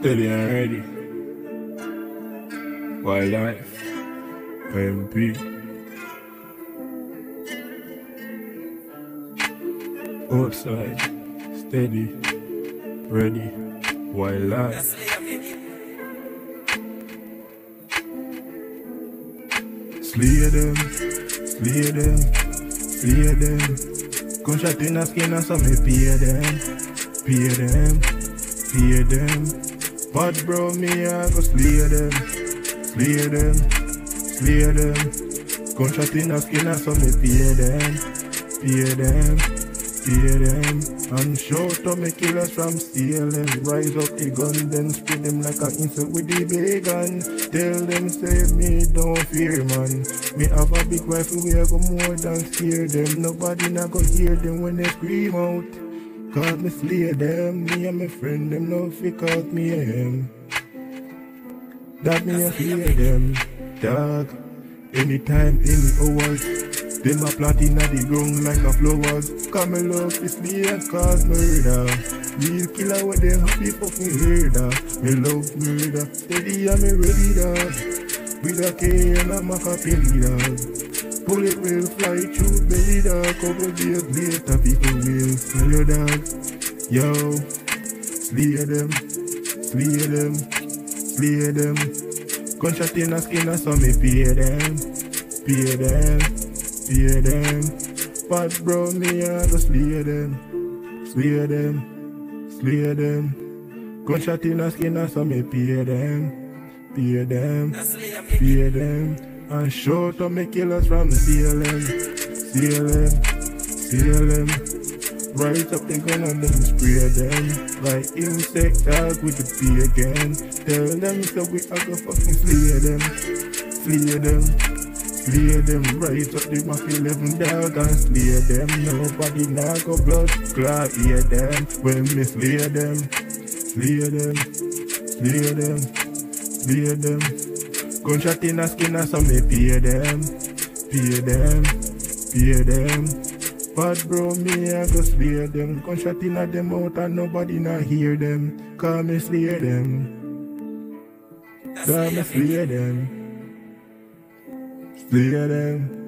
Steady and ready. Wildlife. MP. Outside. Steady. Ready. Wildlife. Slay them. Slay them. Slay them. Gunshot in the skin and so me pay them. Pay them. Pay them. Bad bro, me I go slay them. Slay them. Slay them. Gunshot in the skin and so me pay them. Pay them. Pay them. And shout to me killers from stealing. Rise up the gun, then spread them like an insect with the big gun. Tell them say me don't fear man. Me have a big rifle we go more than scare them. Nobody not go hear them when they scream out. Cause me slay them, me and my friend them no fi cause me him. That me a fear them, dog. Anytime, any hours, them a plant inna the ground like a flowers. Cause me love to slay and cause murder. Real killer when they happy fucking murder. Me love murder, steady and me ready dog. With a K and a Macapelli dog. Bullet will fly through belly dog. Couple days later people will smell your dog. Yo, slay them, slay them, slay them. Gunshot in the skin and so me pay them. Pay them, pay them. Bad bro me I go slay them. Slay them, slay them. Gunshot in the skin and so me pay them. Pay them, pay them. And shout to me killers from CLM. CLM, CLM. Rise up the gun and then spray them. Like insect dog with the pee again. Tell them so we are go fucking slay them. Slay them, slay them. Rise up the Mach 11 dog and slay them. Nobody now go blood clot hear them. When me slay them, slay them, slay them, slay them. Gunshot in the skin and so me pay them. Pay them, pay them. Bad bro me I go slay them. Gunshot in them mouth and nobody not hear them. Cause me slay them. Cause me slay them. Slay them.